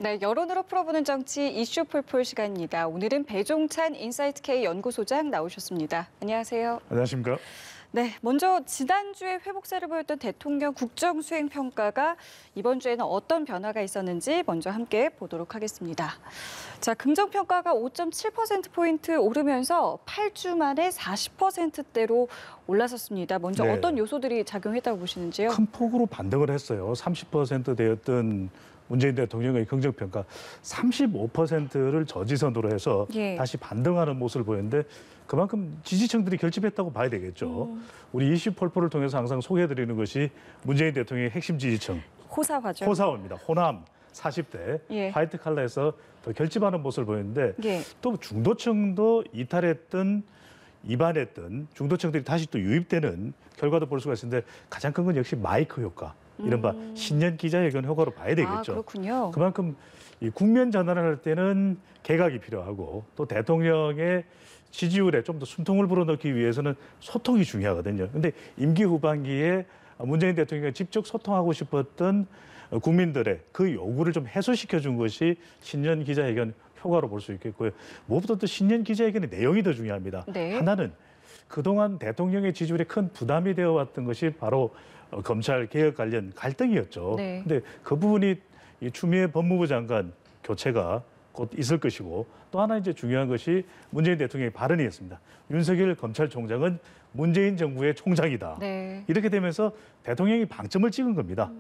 네, 여론으로 풀어보는 정치 이슈 풀풀 시간입니다. 오늘은 배종찬 인사이트K 연구소장 나오셨습니다. 안녕하세요. 안녕하십니까? 네, 먼저 지난주에 회복세를 보였던 대통령 국정수행평가가 이번 주에는 어떤 변화가 있었는지 먼저 함께 보도록 하겠습니다. 자, 긍정평가가 5.7%포인트 오르면서 8주 만에 40%대로 올라섰습니다. 먼저 네. 어떤 요소들이 작용했다고 보시는지요? 큰 폭으로 반등을 했어요. 30%대였던 문재인 대통령의 긍정평가 35%를 저지선으로 해서 다시 반등하는 모습을 보였는데 그만큼 지지층들이 결집했다고 봐야 되겠죠. 우리 이슈 폴포를 통해서 항상 소개해드리는 것이 문재인 대통령의 핵심 지지층. 호사화죠. 호사화입니다. 호남 40대 화이트 칼라에서 더 결집하는 모습을 보였는데 또 중도층도 이탈했던 이반했던 중도층들이 다시 또 유입되는 결과도 볼 수가 있는데 가장 큰 건 역시 마이크 효과. 이른바 신년 기자회견 효과로 봐야 되겠죠. 아, 그렇군요. 그만큼 이 국면 전환을 할 때는 개각이 필요하고 또 대통령의 지지율에 좀 더 숨통을 불어넣기 위해서는 소통이 중요하거든요. 근데 임기 후반기에 문재인 대통령이 직접 소통하고 싶었던 국민들의 그 요구를 좀 해소시켜 준 것이 신년 기자회견 효과로 볼 수 있겠고요. 무엇보다 또 신년 기자회견의 내용이 더 중요합니다. 하나는 그동안 대통령의 지지율에 큰 부담이 되어 왔던 것이 바로 검찰 개혁 관련 갈등이었죠. 근데 그 부분이 이 추미애 법무부 장관 교체가 곧 있을 것이고 또 하나 이제 중요한 것이 문재인 대통령의 발언이었습니다. 윤석열 검찰총장은 문재인 정부의 총장이다. 이렇게 되면서 대통령이 방점을 찍은 겁니다.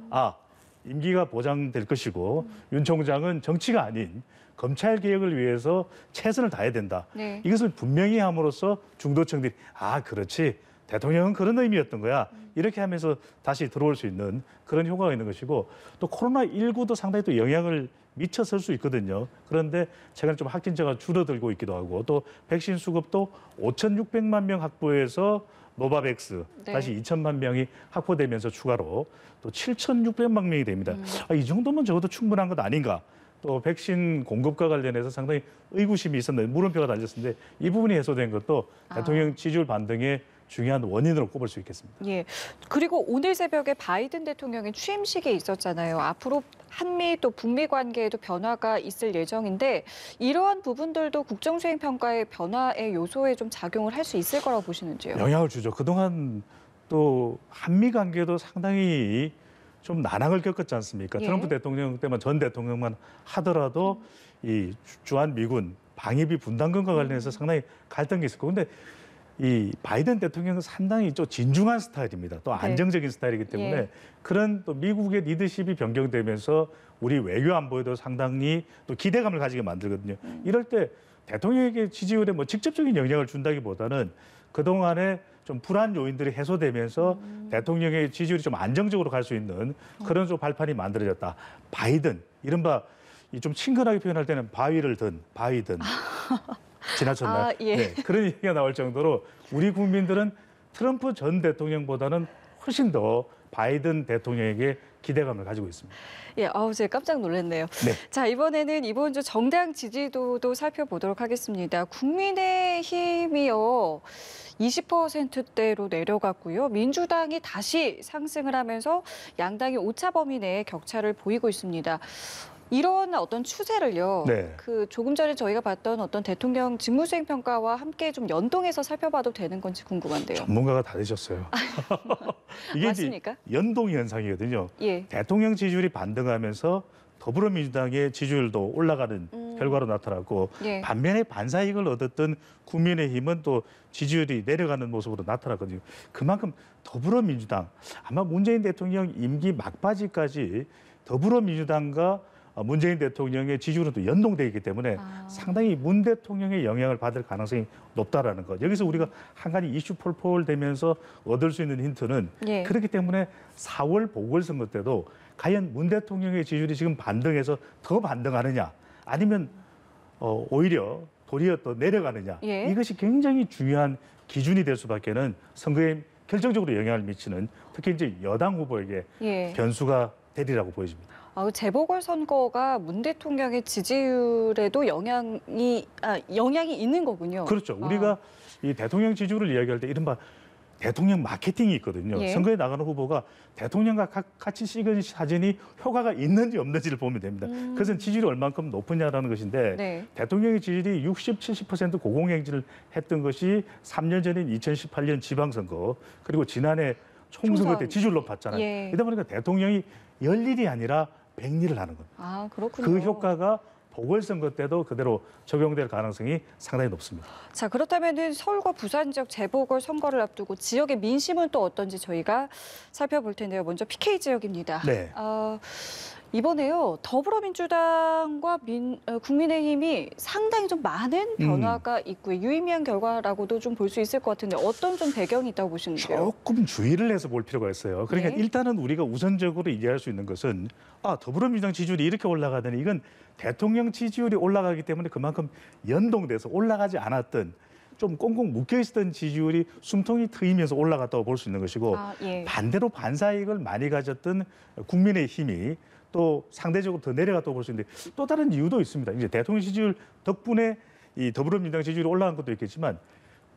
임기가 보장될 것이고 윤 총장은 정치가 아닌 검찰 개혁을 위해서 최선을 다해야 된다. 이것을 분명히 함으로써 중도층들이 그렇지. 대통령은 그런 의미였던 거야. 이렇게 하면서 다시 들어올 수 있는 그런 효과가 있는 것이고 또 코로나19도 상당히 또 영향을 미쳤을 수 있거든요. 그런데 최근에 좀 확진자가 줄어들고 있기도 하고 또 백신 수급도 5,600만 명 확보해서 노바백스 다시 2천만 명이 확보되면서 추가로 또 7,600만 명이 됩니다. 이 정도면 적어도 충분한 것 아닌가. 또 백신 공급과 관련해서 상당히 의구심이 있었는데 물음표가 달렸는데 이 부분이 해소된 것도 대통령 지지율 반등의 중요한 원인으로 꼽을 수 있겠습니다. 그리고 오늘 새벽에 바이든 대통령의 취임식이 있었잖아요. 앞으로 한미 또 북미 관계에도 변화가 있을 예정인데 이러한 부분들도 국정수행평가의 변화의 요소에 좀 작용을 할 수 있을 거라고 보시는지요? 영향을 주죠. 그동안 또 한미 관계도 상당히 좀 난항을 겪었지 않습니까? 트럼프 대통령 때만 전 대통령만 하더라도 이 주한 미군 방위비 분담금과 관련해서 상당히 갈등이 있었고 근데 이 바이든 대통령은 상당히 좀 진중한 스타일입니다. 또 안정적인 스타일이기 때문에 그런 또 미국의 리더십이 변경되면서 우리 외교 안보에도 상당히 또 기대감을 가지게 만들거든요. 이럴 때 대통령에게 지지율에 뭐 직접적인 영향을 준다기보다는 그동안에 좀 불안 요인들이 해소되면서 대통령의 지지율이 좀 안정적으로 갈 수 있는 그런 좀 발판이 만들어졌다. 바이든, 이른바 좀 친근하게 표현할 때는 바위를 든 바이든. 지나쳤나요? 그런 얘기가 나올 정도로 우리 국민들은 트럼프 전 대통령보다는 훨씬 더 바이든 대통령에게 기대감을 가지고 있습니다. 제가 깜짝 놀랐네요. 자, 이번에는 이번 주 정당 지지도도 살펴보도록 하겠습니다. 국민의힘이요. 20%대로 내려갔고요. 민주당이 다시 상승을 하면서 양당이 오차 범위 내에 격차를 보이고 있습니다. 이런 어떤 추세를요. 그 조금 전에 저희가 봤던 어떤 대통령 직무수행평가와 함께 좀 연동해서 살펴봐도 되는 건지 궁금한데요. 전문가가 다 되셨어요. 이게 맞습니까? 이제 연동 현상이거든요. 대통령 지지율이 반등하면서 더불어민주당의 지지율도 올라가는 결과로 나타났고 반면에 반사이익을 얻었던 국민의힘은 또 지지율이 내려가는 모습으로 나타났거든요. 그만큼 더불어민주당 아마 문재인 대통령 임기 막바지까지 더불어민주당과 문재인 대통령의 지지율은 또 연동되어 있기 때문에 상당히 문 대통령의 영향을 받을 가능성이 높다라는 것. 여기서 우리가 한 가지 이슈 폴폴 되면서 얻을 수 있는 힌트는 그렇기 때문에 4월 보궐선거 때도 과연 문 대통령의 지지율이 지금 반등해서 더 반등하느냐 아니면 오히려 도리어 또 내려가느냐 이것이 굉장히 중요한 기준이 될 수밖에는 선거에 결정적으로 영향을 미치는 특히 이제 여당 후보에게 변수가 되리라고 보여집니다. 재보궐선거가 문 대통령의 지지율에도 영향이 있는 거군요. 그렇죠. 우리가 이 대통령 지지율을 이야기할 때 이른바 대통령 마케팅이 있거든요. 예. 선거에 나가는 후보가 대통령과 같이 찍은 사진이 효과가 있는지 없는지를 보면 됩니다. 그것은 지지율이 얼만큼 높으냐라는 것인데 네. 대통령의 지지율이 60, 70% 고공행진을 했던 것이 3년 전인 2018년 지방선거 그리고 지난해 총선거 때 지지율 높았잖아요. 예. 이러다 보니까 대통령이 열일이 아니라 백일을 하는 겁니다. 아, 그렇군요. 그 효과가 보궐선거 때도 그대로 적용될 가능성이 상당히 높습니다. 자, 그렇다면은 서울과 부산 지역 재보궐 선거를 앞두고 지역의 민심은 또 어떤지 저희가 살펴볼 텐데요. 먼저 PK 지역입니다. 네. 이번에요, 더불어민주당과 국민의힘이 상당히 좀 많은 변화가 있고요. 유의미한 결과라고도 좀 볼 수 있을 것 같은데 어떤 좀 배경이 있다고 보시는데요? 조금 주의를 해서 볼 필요가 있어요. 그러니까 네. 일단은 우리가 우선적으로 이해할 수 있는 것은 더불어민주당 지지율이 이렇게 올라가더니 이건 대통령 지지율이 올라가기 때문에 그만큼 연동돼서 올라가지 않았던 좀 꽁꽁 묶여있었던 지지율이 숨통이 트이면서 올라갔다고 볼 수 있는 것이고 예. 반대로 반사이익을 많이 가졌던 국민의힘이 또 상대적으로 더 내려갔다고 볼 수 있는데 또 다른 이유도 있습니다. 이제 대통령 지지율 덕분에 이 더불어민주당 지지율이 올라간 것도 있겠지만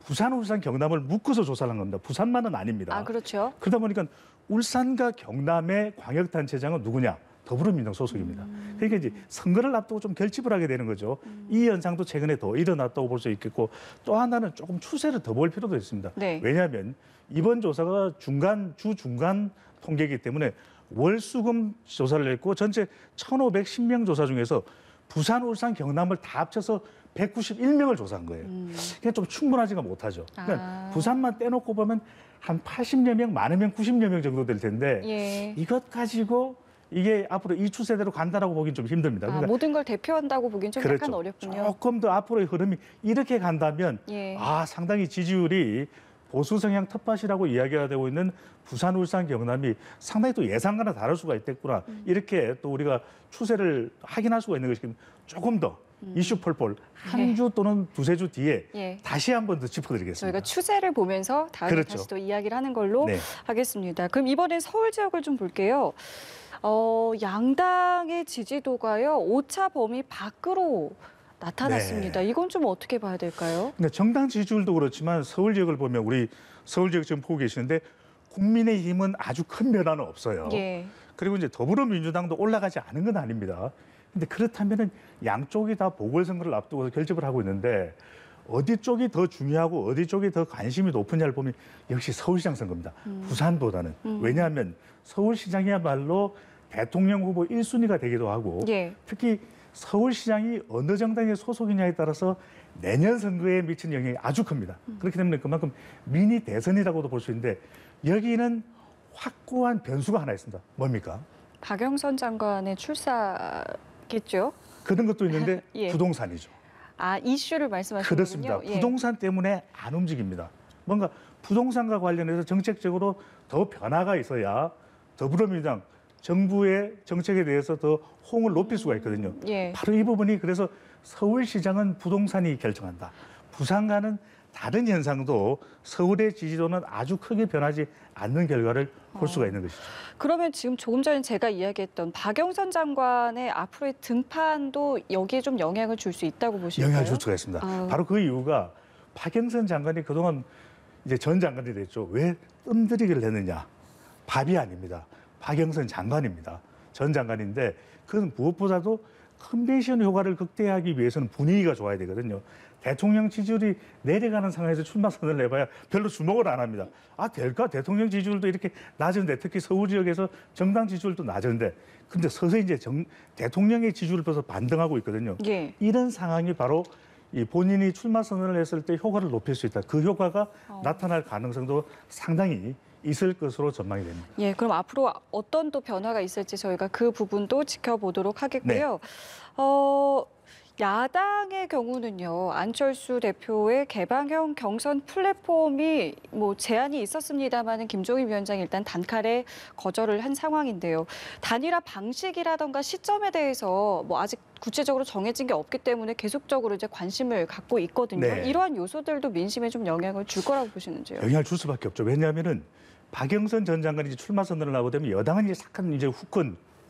부산, 울산, 경남을 묶어서 조사를 한 겁니다. 부산만은 아닙니다. 아, 그렇죠. 그러다 보니까 울산과 경남의 광역단체장은 누구냐? 더불어민주당 소속입니다. 그러니까 이제 선거를 앞두고 좀 결집을 하게 되는 거죠. 이 현상도 최근에 더 일어났다고 볼 수 있겠고 또 하나는 조금 추세를 더 볼 필요도 있습니다. 네. 왜냐하면 이번 조사가 주 중간 통계이기 때문에 월수금 조사를 했고 전체 1,510명 조사 중에서 부산, 울산, 경남을 다 합쳐서 191명을 조사한 거예요. 그냥 좀 충분하지가 못하죠. 그러니까 부산만 떼놓고 보면 한 80여 명, 많으면 90여 명 정도 될 텐데 예. 이것 가지고 이게 앞으로 이 추세대로 간다라고 보기는 좀 힘듭니다. 그러니까 모든 걸 대표한다고 보기엔 좀 그렇죠. 약간 어렵군요. 조금 더 앞으로의 흐름이 이렇게 간다면 예. 상당히 지지율이 보수 성향 텃밭이라고 이야기가 되고 있는 부산, 울산, 경남이 상당히 또 예상과는 다를 수가 있겠구나. 이렇게 또 우리가 추세를 확인할 수가 있는 것이 조금 더 이슈 폴폴 한 주 또는 두세 주 뒤에 예. 다시 한 번 더 짚어드리겠습니다. 저희가 추세를 보면서 다음에 그렇죠. 다시 또 이야기를 하는 걸로 네. 하겠습니다. 그럼 이번엔 서울 지역을 좀 볼게요. 양당의 지지도가요, 오차 범위 밖으로 나타났습니다. 네. 이건 좀 어떻게 봐야 될까요? 근데 정당 지지율도 그렇지만 서울 지역을 보면 우리 서울 지역 지금 보고 계시는데 국민의힘은 아주 큰 변화는 없어요. 예. 그리고 이제 더불어민주당도 올라가지 않은 건 아닙니다. 근데 그렇다면은 양쪽이 다 보궐선거를 앞두고 결집을 하고 있는데 어디 쪽이 더 중요하고 어디 쪽이 더 관심이 높으냐를 보면 역시 서울시장 선거입니다. 부산보다는. 왜냐하면 서울시장이야말로 대통령 후보 1순위가 되기도 하고 예. 특히 서울시장이 어느 정당의 소속이냐에 따라서 내년 선거에 미치는 영향이 아주 큽니다. 그렇기 때문에 그만큼 미니 대선이라고도 볼 수 있는데 여기는 확고한 변수가 하나 있습니다. 뭡니까? 박영선 장관의 출사겠죠? 그런 것도 있는데 예. 부동산이죠. 이슈를 말씀하시는군요. 그렇습니다. 예. 부동산 때문에 안 움직입니다. 뭔가 부동산과 관련해서 정책적으로 더 변화가 있어야 더불어민주당 정부의 정책에 대해서 더 호응을 높일 수가 있거든요. 예. 바로 이 부분이 그래서 서울시장은 부동산이 결정한다. 부산과는 다른 현상도 서울의 지지도는 아주 크게 변하지 않는 결과를 볼 수가 있는 것이죠. 그러면 지금 조금 전에 제가 이야기했던 박영선 장관의 앞으로의 등판도 여기에 좀 영향을 줄 수 있다고 보시나요? 영향을 줄 수가 있습니다. 바로 그 이유가 박영선 장관이 그동안 이제 전 장관이 됐죠. 왜 뜸들이기를 했느냐. 밥이 아닙니다. 박영선 장관입니다. 전 장관인데 그건 무엇보다도 컨벤션 효과를 극대화하기 위해서는 분위기가 좋아야 되거든요. 대통령 지지율이 내려가는 상황에서 출마 선언을 해봐야 별로 주목을 안 합니다. 될까? 대통령 지지율도 이렇게 낮은데 특히 서울 지역에서 정당 지지율도 낮은데 근데 서서히 이제 대통령의 지지율을 벌써 반등하고 있거든요. 예. 이런 상황이 바로 이 본인이 출마 선언을 했을 때 효과를 높일 수 있다. 그 효과가 나타날 가능성도 상당히 있을 것으로 전망이 됩니다. 예, 그럼 앞으로 어떤 또 변화가 있을지 저희가 그 부분도 지켜보도록 하겠고요. 야당의 경우는요, 안철수 대표의 개방형 경선 플랫폼이 제안이 있었습니다만은 김종인 위원장이 일단 단칼에 거절을 한 상황인데요. 단일화 방식이라던가 시점에 대해서 아직 구체적으로 정해진 게 없기 때문에 계속적으로 이제 관심을 갖고 있거든요. 네. 이러한 요소들도 민심에 좀 영향을 줄 거라고 보시는지요? 영향을 줄 수밖에 없죠. 왜냐하면은 박영선 전 장관이 이제 출마 선언을 하고 되면 여당은 이제 약간 이제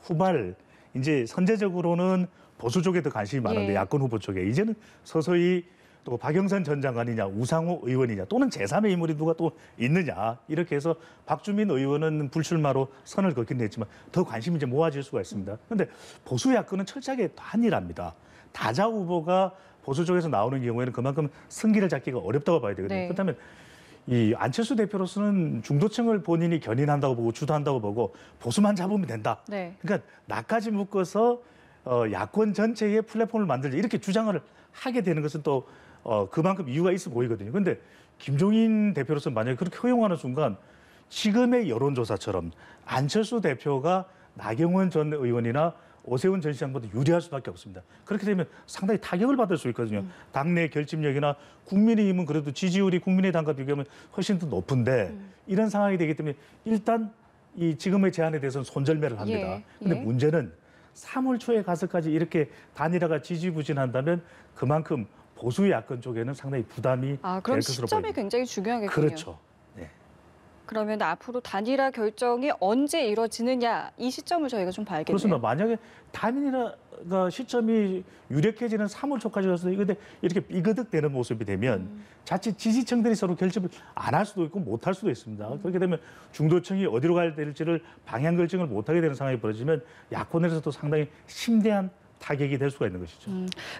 후발 이제 선제적으로는 보수 쪽에 더 관심이 많은데 예. 야권 후보 쪽에 이제는 서서히 또 박영선 전 장관이냐, 우상호 의원이냐, 또는 제3의 인물이 누가 또 있느냐, 이렇게 해서 박주민 의원은 불출마로 선을 긋긴 했지만 더 관심이 이제 모아질 수가 있습니다. 그런데 보수 야권은 철저하게 단일합니다. 다자 후보가 보수 쪽에서 나오는 경우에는 그만큼 승기를 잡기가 어렵다고 봐야 되거든요. 네. 그렇다면 이 안철수 대표로서는 중도층을 본인이 견인한다고 보고 주도한다고 보고 보수만 잡으면 된다. 네. 그러니까 나까지 묶어서 야권 전체의 플랫폼을 만들자 이렇게 주장을 하게 되는 것은 또 그만큼 이유가 있어 보이거든요. 그런데 김종인 대표로서 만약에 그렇게 허용하는 순간 지금의 여론조사처럼 안철수 대표가 나경원 전 의원이나 오세훈 전 시장보다 유리할 수밖에 없습니다. 그렇게 되면 상당히 타격을 받을 수 있거든요. 당내 결집력이나 국민의힘은 그래도 지지율이 국민의당과 비교하면 훨씬 더 높은데 이런 상황이 되기 때문에 일단 이 지금의 제안에 대해서는 손절매를 합니다. 그런데 문제는 3월 초에 가서까지 이렇게 단일화가 지지부진한다면 그만큼 보수 야권 쪽에는 상당히 부담이 될 그럼 것으로 시점이 보입니다. 굉장히 중요하겠군요. 그렇죠. 네. 그러면 앞으로 단일화 결정이 언제 이루어지느냐 이 시점을 저희가 좀 봐야겠네요. 그렇습니다. 만약에 단일화가 시점이 유력해지는 3월 초까지 가서 근데 이렇게 삐그덕대는 모습이 되면 자칫 지지층들이 서로 결집을 안 할 수도 있고 못 할 수도 있습니다. 그렇게 되면 중도층이 어디로 가야 될지를 방향 결정을 못 하게 되는 상황이 벌어지면 야권에서도 상당히 심대한 타격이 될 수가 있는 것이죠.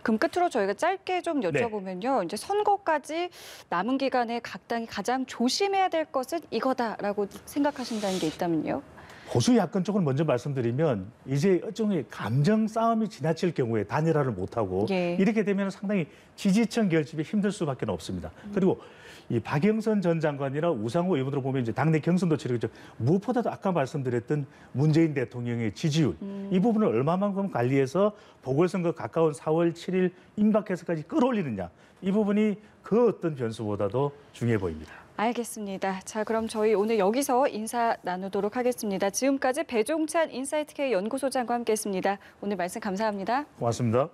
그럼 끝으로 저희가 짧게 좀 여쭤보면요. 이제 선거까지 남은 기간에 각 당이 가장 조심해야 될 것은 이거다라고 생각하신다는 게 있다면요? 보수 야권 쪽을 먼저 말씀드리면 이제 일종의 감정 싸움이 지나칠 경우에 단일화를 못하고 이렇게 되면 상당히 지지층 결집이 힘들 수밖에 없습니다. 그리고 이 박영선 전 장관이나 우상호 의원들을 보면 이제 당내 경선도 치르겠죠. 무엇보다도 아까 말씀드렸던 문재인 대통령의 지지율 이 부분을 얼마만큼 관리해서 보궐선거 가까운 4월 7일 임박해서까지 끌어올리느냐 이 부분이 그 어떤 변수보다도 중요해 보입니다. 알겠습니다. 자, 그럼 저희 오늘 여기서 인사 나누도록 하겠습니다. 지금까지 배종찬 인사이트K 연구소장과 함께했습니다. 오늘 말씀 감사합니다. 고맙습니다.